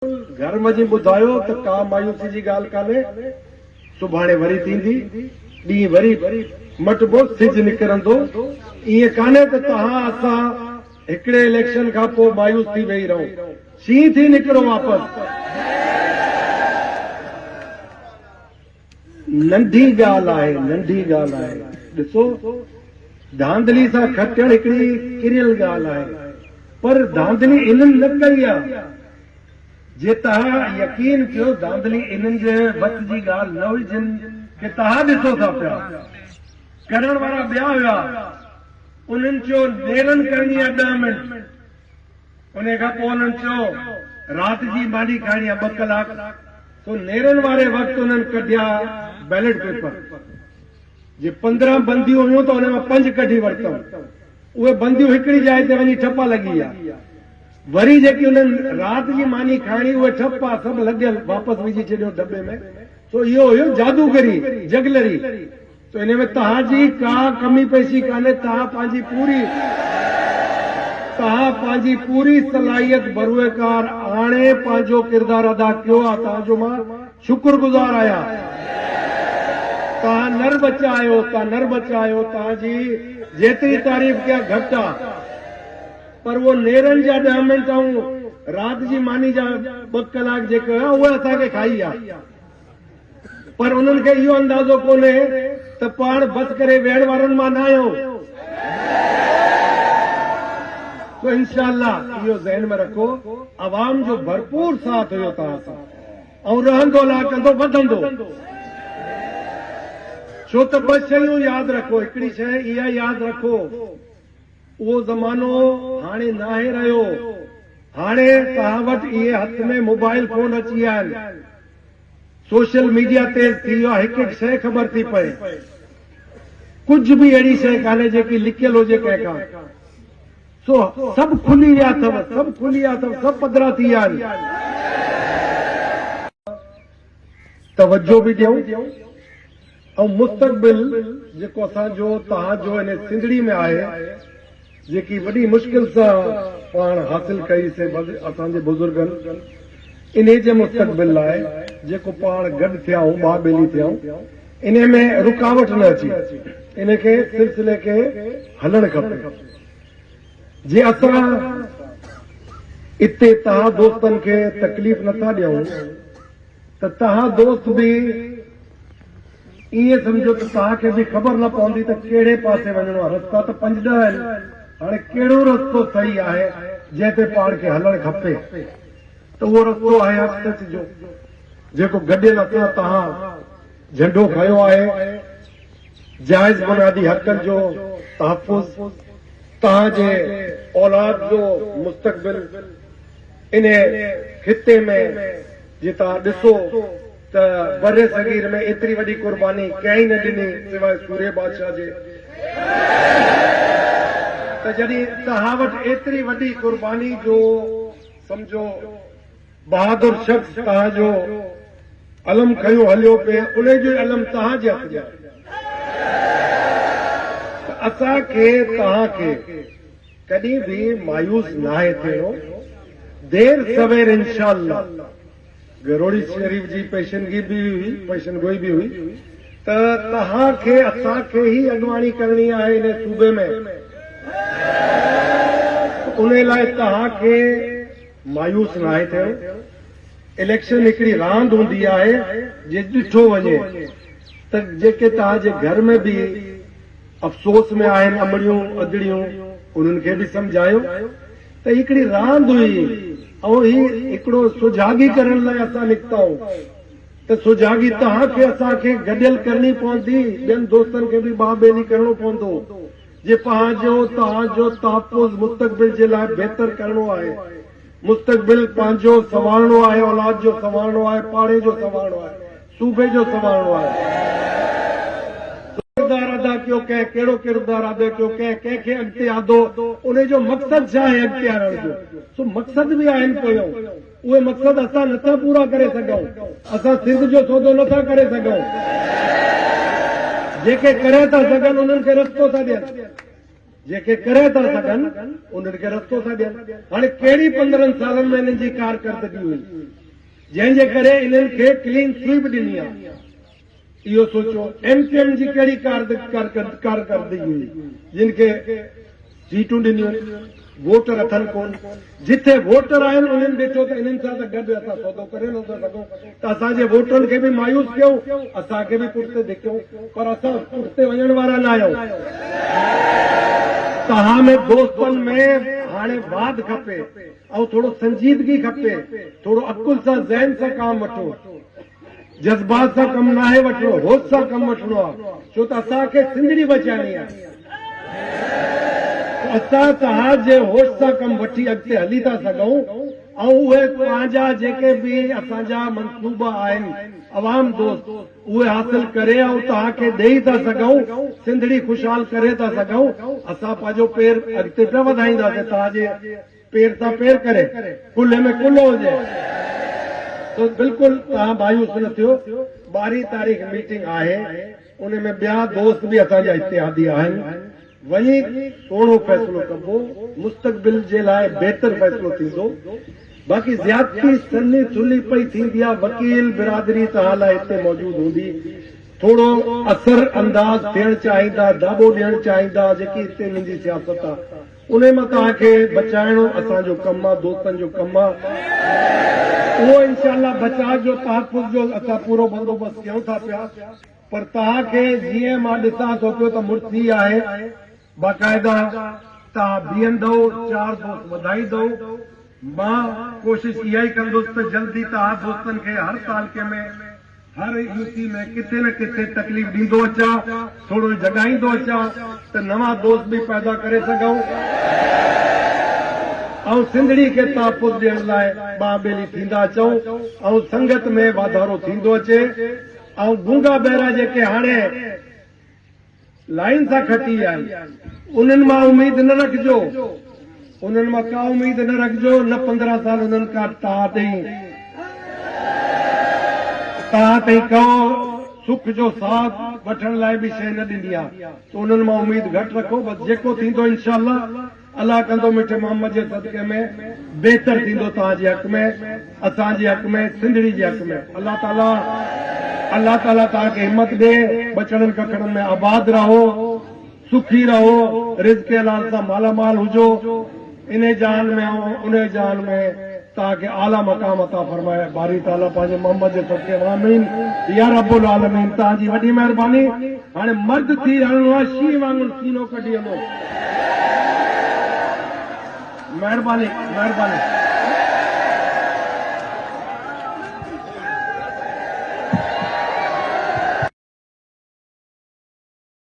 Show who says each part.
Speaker 1: घर में जी ॿुधायो त का मायूसी जी ॻाल्हि कान्हे। सुभाणे वरी थींदी, ॾींहुं वरी मटबो, सिज निकिरंदो। ईअं कान्हे त तव्हां असां हिकिड़े इलेक्शन खां पोइ मायूस थी वेही रहूं। शींहं थी निकिरो वापसि। नंढी ॻाल्हि आहे, नंढी ॻाल्हि आहे। ॾिसो, धांधली सां खटणु हिकिड़ी किरियल ॻाल्हि आहे, पर धांधली इन्हनि न कई आहे। जे तव्हां यकीन कयो धांधली इन्हनि जे वक़्त जी ॻाल्हि न हुई जिन खे तव्हां ॾिसो था पिया। करण वारा ॿिया हुया। उन्हनि चयो नेरनि करणी आहे 10 मिंट, उन खां पोइ उन्हनि चयो राति जी मानी खाइणी आहे 2 कलाक। तो नेरनि वारे वक़्तु उन्हनि कढिया बैलेट पेपर। जे 15 बंदियूं हुयूं त हुन मां 5 कढी वरितऊं। उहे बंदियूं हिकिड़ी जाइ ते वञी ठपा लॻी आहे। वरी जेकी उन्हनि राति जी मानी खाइणी उहे ठपा सभु लॻियल वापसि विझी छॾियो दॿे में। तो इहो हुयो जादूगरी, जगलरी। तो इन में तव्हांजी का कमी पेशी कान्हे। तव्हां पंहिंजी पूरी सलाहियत बरूएकार आणे पंहिंजो किरदारु अदा कयो आहे। तव्हांजो मां शुक्रगुज़ार आहियां। तव्हां नर बचा आहियो, तव्हांजी जेतिरी तारीफ़ कया घटि आहे। पर वो नेरनि जा 10 मिंट ऐं राति जी मानी जा 2 कलाक जेके हुया उहे असांखे खाई आहे। पर उन्हनि खे इहो अंदाज़ो कोन्हे त पाण बसि करे वेहण वारनि मां न आहियूं। तो इंशाअल्लाह इहो ज़हन में रखो, अवाम जो भरपूर साथ हुयो तव्हां सां ऐं रहंदो लाकंदो वधंदो। छो त 2 शयूं यादि रखो। हिकिड़ी शइ इहा यादि रखो, उहो ज़मानो हाणे न आहे रहियो। हाणे तव्हां वटि इहे हथ में मोबाइल फोन अची विया आहिनि। सोशल मीडिया तेज़ थी वियो आहे। हिकु शइ ख़बर थी पए, कुझु बि अहिड़ी शइ कान्हे जेकी लिकियल हुजे कंहिंखां। सो सभु खुली विया अथव, सभु पधरा थी विया आहिनि। तवजो बि ॾियूं ऐं मुस्तक़बिल जेको असांजो तव्हांजो इन सिंधड़ी में आहे, जेकी वॾी मुश्किल सां पाण हासिल कईसीं असांजे बुज़ुर्गनि, इन जे मुस्तक़बिल लाइ जेको पाण गॾु थिया आहियूं, भाउ ॿेली थिया आहियूं, इन में रुकावट न अचे। इन खे सिलसिले खे हलणु खपे। जे असां इते तव्हां दोस्तनि खे तकलीफ़ नथा ॾियूं त तव्हां दोस्त बि ईअं सम्झो त तव्हांखे बि ख़बर न पवंदी त कहिड़े पासे वञणो आहे। रस्ता त 5-10 आहिनि। हाणे कहिड़ो रस्तो सही आहे जंहिं ते पाण खे हलणु खपे, त उहो रस्तो आहे हक़ जो, जेको गॾियल असां तव्हां झंडो खयो आहे। जाइज़ बुनियादी हक़नि जो तहफ़ुज़, तव्हांजे औलाद जो मुस्तक़बिल। इन खिते में जे तव्हां ॾिसो त बरे सगीर में एतिरी वॾी कुर्बानी कंहिं न ॾिनी सिवाय सूर्य बादशाह जे। त जॾहिं तव्हां वटि एतिरी वॾी कुर्बानी जो सम्झो बहादुर शख़्स तव्हांजो अलम खयो हलियो पिए, उन जो अलम तव्हांजे हथ में। असांखे तव्हांखे कॾहिं बि मायूस नाहे थियणो। देर सवेर इंशाअल्लाह गरोड़ी शरीफ़ जी पेशनगी बि हुई, पेशनगोई बि हुई, त तव्हांखे असांखे ई अॻुवाणी करणी आहे इन सूबे में। उन लाइ तव्हांखे मायूस नाहे थियणो। इलेक्शन हिकिड़ी रांदि हूंदी आहे, जे ॾिठो वञे त जेके तव्हांजे घर में बि अफ़सोस में आहिनि, अमड़ियूं अदड़ियूं, उन्हनि खे बि सम्झायो त हिकिड़ी रांदि हुई ऐं हिकिड़ो सुजागी करण लाइ असां निकिता आहियूं। त सुजागी तव्हांखे असांखे गॾियल करणी पवंदी। ॿियनि दोस्तनि खे बि भाउ ॿेली करणो पवंदो। जे पंहिंजो तव्हांजो तहफ़ुज़ मुस्तक़बिल जे लाइ बहितर करणो आहे। मुस्तक़बिल पंहिंजो संवारणो आहे, औलाद जो संवारणो आहे, पाड़े जो संवारणो आहे, सूबे जो संवारणो आहे। किरदार अदा कयो, कंहिं कहिड़ो किरदार अदा कयो, कंहिंखे अॻिते आंदो, उन जो मक़सदु छा आहे अॻिते आणण जो। सो मक़सद बि आहिनि पोयां। उहे मक़सद असां नथा पूरा करे सघूं। असां सिंध जो सौदो नथा करे सघूं। जेके करे था सघनि उन्हनि खे रस्तो था ॾियनि। जेके करे था सघनि उन्हनि खे रस्तो था ॾियनि। हाणे कहिड़ी 15 सालनि में इन्हनि जी कारकर्दगी हुई जंहिंजे करे इन्हनि खे क्लीन स्वीप ॾिनी आहे। इहो सोचो MKM जी कहिड़ी कारकर्दगी हुई जिन खे सीटूं ॾिनियूं, वोटर अथनि कोन। जिथे वोटर आहिनि उन्हनि ॾिठो त इन्हनि सां त गॾु असां सौदो करे नथा सघूं त असांजे वोटरनि खे बि मायूस कयूं, असांखे बि पुठिते धिकियूं, पर असां पुठिते वञण वारा न आहियूं। तव्हां में दोस्तनि में हाणे वाद खपे ऐं थोरो संजीदगी खपे, थोरो अकुल सां ज़हन सां कमु वठो, जज़्बात सां कमु नाहे वठिणो, होश सां कमु वठिणो आहे, छो त असांखे सिंधड़ी बचाइणी आहे। असां तव्हांजे होश सां कमु वठी अॻिते हली था सघूं ऐं उहे पंहिंजा जेके बि असांजा मनसूबा आहिनि अवाम दोस्त उहे हासिल करे ऐं तव्हांखे ॾेई था सघूं, सिंधड़ी खुशहाल करे था सघूं। असां पंहिंजो पेर अॻिते पिया वधाईंदासीं, तव्हांजे पेर सां पेर करे, कुल्हे में कुल्हो हुजे। तो बिल्कुलु तव्हां मायूस न थियो। 12 तारीख़ मीटिंग आहे, उन में ॿिया दोस्त बि असांजा इत्तेहादी आहिनि। वञी सोणो फ़ैसिलो कबो, मुस्तक़बिल जे लाइ बहितर फ़ैसिलो थींदो। बाक़ी ज़्यादती सन्नी थुली पई थींदी आहे, वकील बिरादरी तव्हां लाइ हिते मौजूदु हूंदी, थोरो असर अंदाज़ थियणु चाहींदा, दाॿो ॾियणु चाहींदा, जेकी हिते मुंहिंजी सियासत आहे उन मां तव्हांखे बचाइणो असांजो कमु आहे, दोस्तनि जो कमु आहे। उहो इंशाअल्लाह बचाव जो तहफ़ुज़ जो असां पूरो बंदोबस्तु कयूं था पिया। पर तव्हांखे जीअं मां ॾिसां थो पियो त मुर्ती आहे, बाक़ाइदा तव्हां बीहंदव, 4 दोस्त वधाईंदव। मां कोशिशि इहा ई कंदुसि त जल्दी तव्हां दोस्तनि खे हर तालके में, हर यूसी में किथे न किथे तकलीफ़ ॾींदो अचां, थोरो जॻाईंदो अचां त नवां दोस्त बि पैदा करे सघूं ऐं सिंधड़ी खे तहफ़ुज़ ॾियण लाइ ॿाह ॿेली थींदा अचूं ऐं संगत में वाधारो थींदो अचे। ऐं गूंगा बहिरा जेके हाणे लाइन सां खटी आहिनि उन्हनि मां उमेद न रखिजो, उन्हनि मां का उमेद न रखिजो। न 15 साल उन्हनि खां तव्हां ताईं को सुख जो साथ वठण लाइ बि शइ न ॾिनी आहे, त उन्हनि मां उमेद घटि रखो। बसि जेको थींदो इंशाअल्लाह अल्लाह कंदो मिठे मोहम्मद जे सदके में बहितर थींदो, तव्हांजे हक़ में, असांजे हक़ में, सिंधड़ी जे हक़ में। अल्लाह ताला तव्हांखे हिम्मत ॾे, बचड़नि ककड़नि में आबाद रहो, सुखी रहो, रिज़्क़ हलाल सां मालामाल हुजो, इन जान में ऐं उन जान में तव्हांखे आला मक़ाम अता फरमाए। बारी ताला पंहिंजे मोहम्मद जे सदके आमीन या रब्बुल आलमीन। तव्हांजी वॾी महिरबानी। हाणे मर्द थी हलणो आहे, शींहं वांगुरु सीनो कढी हलो। महिरबानी।